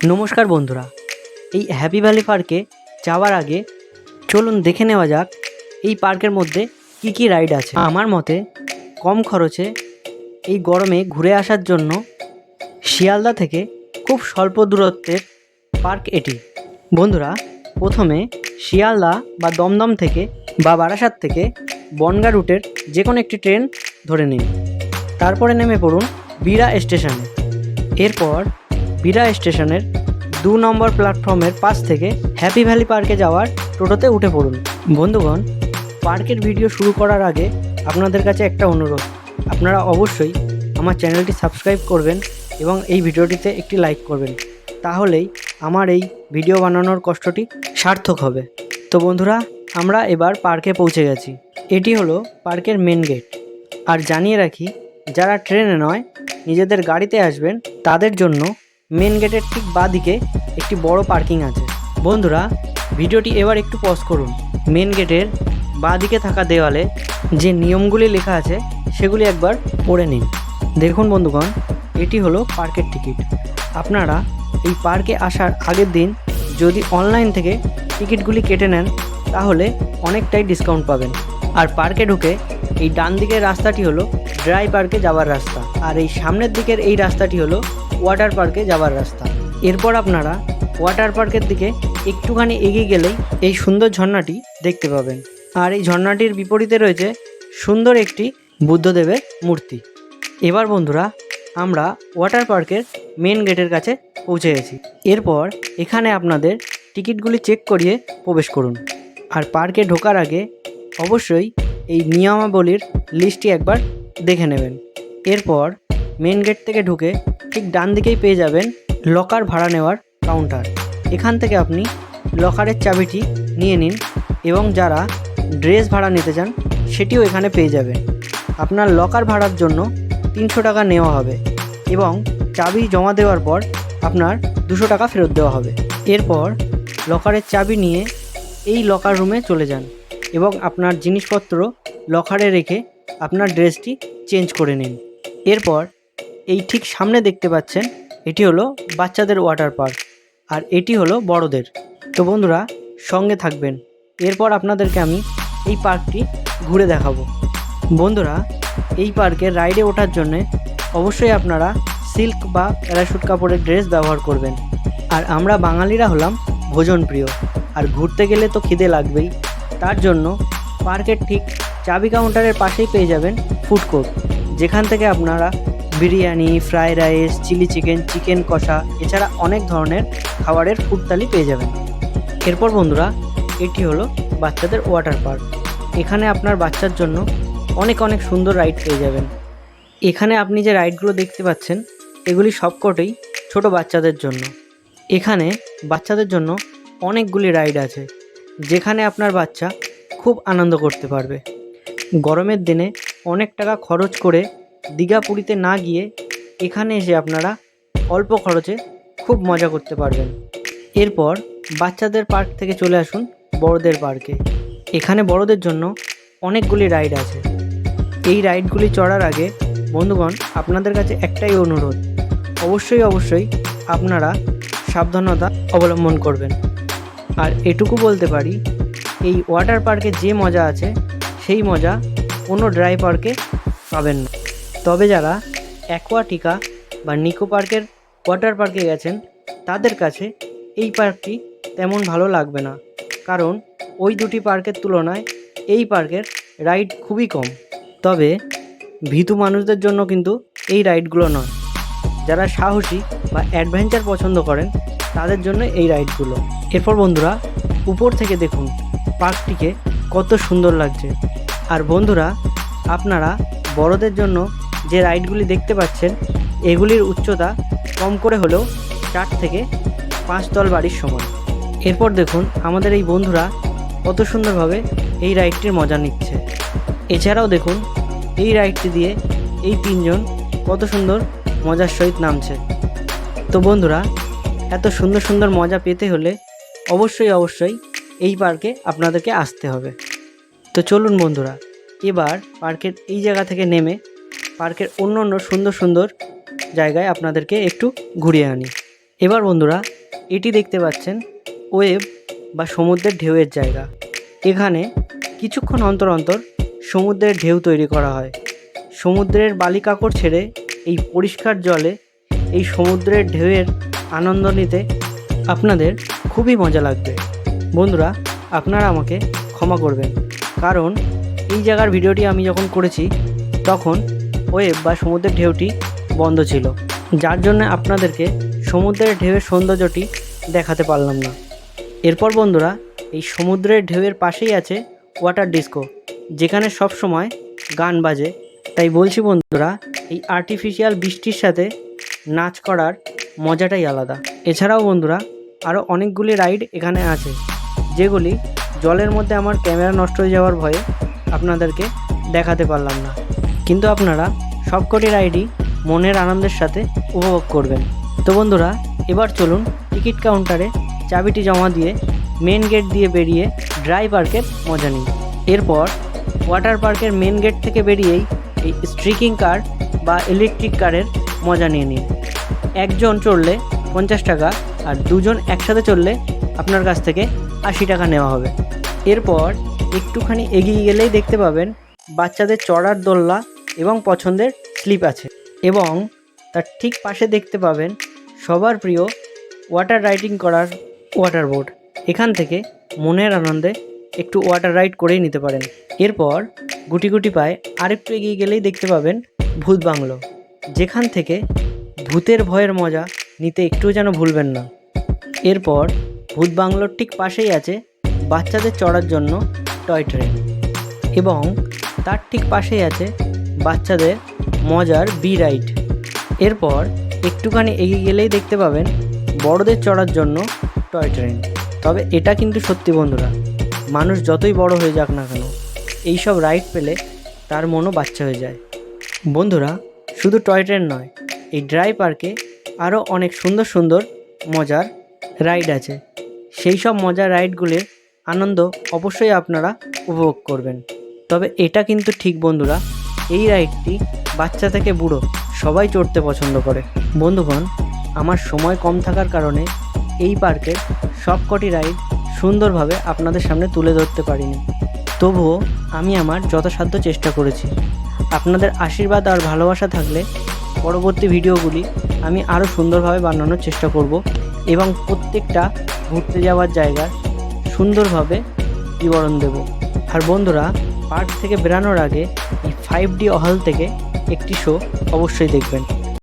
নমস্কার বন্ধুরা, এই হ্যাপি ভ্যালি পার্কে যাওয়ার আগে চলুন দেখে নেওয়া যাক এই পার্কের মধ্যে কি কি রাইড আছে। আমার মতে কম খরচে এই গরমে ঘুরে আসার জন্য শিয়ালদা থেকে খুব স্বল্প দূরত্বের পার্ক এটি। বন্ধুরা, প্রথমে শিয়ালদা বা দমদম থেকে বা বারাসাত থেকে বনগাঁ রুটের যে কোনো একটি ট্রেন ধরে নিন। তারপরে নেমে পড়ুন বিরা স্টেশনে। এরপর বিরা স্টেশনের 2 নম্বর প্ল্যাটফর্মের পাশ থেকে হ্যাপি ভ্যালি পার্কে যাওয়ার টোটোতে উঠে পড়ুন। বন্ধুগণ, পার্কের ভিডিও শুরু করার আগে আপনাদের কাছে একটা অনুরোধ, আপনারা অবশ্যই আমার চ্যানেলটি সাবস্ক্রাইব করবেন এবং এই ভিডিওটিতে একটি লাইক করবেন, তাহলেই আমার এই ভিডিও বানানোর কষ্টটি সার্থক হবে। তো বন্ধুরা, আমরা এবার পার্কে পৌঁছে গেছি। এটি হলো পার্কের মেন গেট। আর জানিয়ে রাখি, যারা ট্রেনে নয় নিজেদের গাড়িতে আসবেন তাদের জন্য মেন গেটের ঠিক বাঁদিকে একটি বড় পার্কিং আছে। বন্ধুরা, ভিডিওটি এবার একটু পজ করুন। মেন গেটের বাঁদিকে থাকা দেওয়ালে যে নিয়মগুলি লেখা আছে সেগুলি একবার পড়ে নিন। দেখুন বন্ধুগণ, এটি হলো পার্কের টিকিট। আপনারা এই পার্কে আসার আগের দিন যদি অনলাইন থেকে টিকিটগুলি কেটে নেন তাহলে অনেকটাই ডিসকাউন্ট পাবেন। আর পার্কে ঢুকে এই ডান দিকের রাস্তাটি হলো ড্রাই পার্কে যাওয়ার রাস্তা, আর এই সামনের দিকের এই রাস্তাটি হলো ওয়াটার পার্কে যাওয়ার রাস্তা। এরপর আপনারা ওয়াটার পার্কের দিকে একটুখানি এগিয়ে গেলেই এই সুন্দর ঝর্ণাটি দেখতে পাবেন। আর এই ঝর্ণাটির বিপরীতে রয়েছে সুন্দর একটি বুদ্ধদেবের মূর্তি। এবার বন্ধুরা, আমরা ওয়াটার পার্কের মেন গেটের কাছে পৌঁছে গেছি। এরপর এখানে আপনাদের টিকিটগুলি চেক করিয়ে প্রবেশ করুন। আর পার্কে ঢোকার আগে অবশ্যই এই নিয়মাবলীর লিস্টটি একবার দেখে নেবেন। এরপর মেন গেট থেকে ঢুকে ঠিক ডান দিকেই পেয়ে যাবেন লকার ভাড়া নেওয়ার কাউন্টার। এখান থেকে আপনি লকারের চাবিটি নিয়ে নিন এবং যারা ড্রেস ভাড়া নিতে চান সেটিও এখানে পেয়ে যাবেন। আপনার লকার ভাড়ার জন্য 300 টাকা নেওয়া হবে এবং চাবি জমা দেওয়ার পর আপনার 200 টাকা ফেরত দেওয়া হবে। এরপর লকারের চাবি নিয়ে এই লকার রুমে চলে যান এবং আপনার জিনিসপত্র লকারে রেখে আপনার ড্রেসটি চেঞ্জ করে নিন। এরপর এই ঠিক সামনে দেখতে পাচ্ছেন এটি হলো বাচ্চাদের ওয়াটার পার্ক, আর এটি হলো বড়দের। তো বন্ধুরা, সঙ্গে থাকবেন, এরপর আপনাদেরকে আমি এই পার্কটি ঘুরে দেখাবো। বন্ধুরা, এই পার্কের রাইডে ওঠার জন্যে অবশ্যই আপনারা সিল্ক বা প্যারাশুট কাপড়ের ড্রেস ব্যবহার করবেন। আর আমরা বাঙালিরা হলাম ভোজনপ্রিয়, আর ঘুরতে গেলে তো খিদে লাগবেই। তার জন্য পার্কের ঠিক চাবি কাউন্টারের পাশেই পেয়ে যাবেন ফুড কোর্ট, যেখান থেকে আপনারা biryani, fried rice, chilli chicken, chicken কষা এছাড়া অনেক ধরনের খাবারের ফুড থালি পেয়ে যাবেন। এরপর বন্ধুরা, এটি হলো বাচ্চাদের ওয়াটার পার্ক। এখানে আপনার বাচ্চার জন্য অনেক অনেক সুন্দর রাইড পেয়ে যাবেন। এখানে আপনি যে রাইডগুলো দেখতে পাচ্ছেন এগুলি সবকটাই ছোট বাচ্চাদের জন্য। এখানে বাচ্চাদের জন্য অনেকগুলি রাইড আছে, যেখানে আপনার বাচ্চা খুব আনন্দ করতে পারবে। গরমের দিনে অনেক টাকা খরচ করে দীঘা পুরীতে না গিয়ে এখানে এসে আপনারা অল্প খরচে খুব মজা করতে পারবেন। এরপর বাচ্চাদের পার্ক থেকে চলে আসুন বড়দের পার্কে। এখানে বড়দের জন্য অনেকগুলি রাইড আছে। এই রাইডগুলি চড়ার আগে বন্ধুগণ, আপনাদের কাছে একটাই অনুরোধ, অবশ্যই আপনারা সাবধানতা অবলম্বন করবেন। আর এটুকু বলতে পারি, এই ওয়াটার পার্কে যে মজা আছে সেই মজা কোনো ড্রাই পার্কে পাবেন না। তবে যারা অ্যাকোয়াটিকা বা নিকো পার্কের ওয়াটার পার্কে গেছেন তাদের কাছে এই পার্কটি তেমন ভালো লাগবে না, কারণ ওই দুটি পার্কের তুলনায় এই পার্কের রাইড খুবই কম। তবে ভীতু মানুষদের জন্য কিন্তু এই রাইডগুলো নয়। যারা সাহসী বা অ্যাডভেঞ্চার পছন্দ করেন তাদের জন্য এই রাইডগুলো। এরপর বন্ধুরা, উপর থেকে দেখুন পার্কটিকে কত সুন্দর লাগছে। আর বন্ধুরা, আপনারা বড়দের জন্য যে রাইডগুলি দেখতে পাচ্ছেন এগুলির উচ্চতা কম করে হলেও 4 থেকে 5 তল বাড়ির সমান। এরপর দেখুন আমাদের এই বন্ধুরা কত সুন্দরভাবে এই রাইডটির মজা নিচ্ছে। এছাড়াও দেখুন এই রাইডটি দিয়ে এই 3 জন কত সুন্দর মজার সহিত নামছে। তো বন্ধুরা, এত সুন্দর সুন্দর মজা পেতে হলে অবশ্যই এই পার্কে আপনাদেরকে আসতে হবে। তো চলুন বন্ধুরা, এবার পার্কের এই জায়গা থেকে নেমে পার্কের অন্য সুন্দর সুন্দর জায়গায় আপনাদেরকে একটু ঘুরিয়ে আনি। এবার বন্ধুরা এটি দেখতে পাচ্ছেন ওয়েভ বা সমুদ্রের ঢেউয়ের জায়গা। এখানে কিছুক্ষণ অন্তর অন্তর সমুদ্রের ঢেউ তৈরি করা হয়। সমুদ্রের বালি কাঁকড় ছেড়ে এই পরিষ্কার জলে এই সমুদ্রের ঢেউয়ের আনন্দ নিতে আপনাদের খুবই মজা লাগবে। বন্ধুরা আপনারা আমাকে ক্ষমা করবেন, কারণ এই জায়গার ভিডিওটি আমি যখন করেছি তখন ওয়েভ বা সমুদ্রের ঢেউটি বন্ধ ছিল, যার জন্য আপনাদেরকে সমুদ্রের ঢেউয়ের সৌন্দর্যটি দেখাতে পারলাম না। এরপর বন্ধুরা এই সমুদ্রের ঢেউয়ের পাশেই আছে ওয়াটার ডিস্কো, যেখানে সব সময় গান বাজে। তাই বলছি বন্ধুরা, এই আর্টিফিশিয়াল বৃষ্টির সাথে নাচ করার মজাটাই আলাদা। এছাড়াও বন্ধুরা আরও অনেকগুলি রাইড এখানে আছে, যেগুলি জলের মধ্যে আমার ক্যামেরা নষ্ট হয়ে যাওয়ার ভয়ে আপনাদেরকে দেখাতে পারলাম না, কিন্তু আপনারা সবকটি রাইডই মনের আনন্দের সাথে উপভোগ করবেন। তো বন্ধুরা এবার চলুন টিকিট কাউন্টারে চাবিটি জমা দিয়ে মেন গেট দিয়ে বেরিয়ে ড্রাই পার্কের মজা নিই। এরপর ওয়াটার পার্কের মেন গেট থেকে বেরিয়েই এই স্ট্রিকিং কার বা ইলেকট্রিক কারের মজা নিয়ে নিন। একজন চড়লে 50 টাকা, আর দুজন একসাথে চড়লে আপনার কাছ থেকে 80 টাকা নেওয়া হবে। এরপর একটুখানি এগিয়ে গেলেই দেখতে পাবেন বাচ্চাদের চড়ার দোলনা এবং পছন্দের স্লিপ আছে, এবং তার ঠিক পাশে দেখতে পাবেন সবার প্রিয় ওয়াটার রাইডিং করার ওয়াটার বোর্ড। এখান থেকে মনের আনন্দে একটু ওয়াটার রাইড করেই নিতে পারেন। এরপর গুটি গুটি পায়ে আরেকটু এগিয়ে গেলেই দেখতে পাবেন ভূত বাংলো, যেখান থেকে ভূতের ভয়ের মজা নিতে একটুও যেন ভুলবেন না। এরপর ভূত বাংলোর ঠিক পাশেই আছে বাচ্চাদের চড়ার জন্য টয় ট্রেন, এবং তার ঠিক পাশেই আছে বাচ্চাদের মজার বি রাইড। এরপর একটুখানি এগিয়ে গেলেই দেখতে পাবেন বড়দের চড়ার জন্য টয় ট্রেন। তবে এটা কিন্তু সত্যি বন্ধুরা, মানুষ যতই বড় হয়ে যাক না কেন, এইসব রাইড পেলে তার মনও বাচ্চা হয়ে যায়। বন্ধুরা শুধু টয় ট্রেন নয়, এই ড্রাই পার্কে আরও অনেক সুন্দর সুন্দর মজার রাইড আছে। সেই সব মজার রাইডগুলির আনন্দ অবশ্যই আপনারা উপভোগ করবেন। তবে এটা কিন্তু ঠিক বন্ধুরা, এই রাইডটি বাচ্চা থেকে বুড়ো সবাই চড়তে পছন্দ করে। বন্ধুগণ, আমার সময় কম থাকার কারণে এই পার্কের সবকটি রাইড সুন্দরভাবে আপনাদের সামনে তুলে ধরতে পারিনি, তবুও আমি আমার যথাসাধ্য চেষ্টা করেছি। আপনাদের আশীর্বাদ আর ভালোবাসা থাকলে পরবর্তী ভিডিওগুলি আমি আরও সুন্দরভাবে বানানোর চেষ্টা করব, এবং প্রত্যেকটা ঘুরতে যাওয়ার জায়গার সুন্দরভাবে বিবরণ দেব। আর বন্ধুরা পার্ক থেকে বেরানোর আগে এই 5D হল থেকে একটি শো অবশ্যই দেখবেন।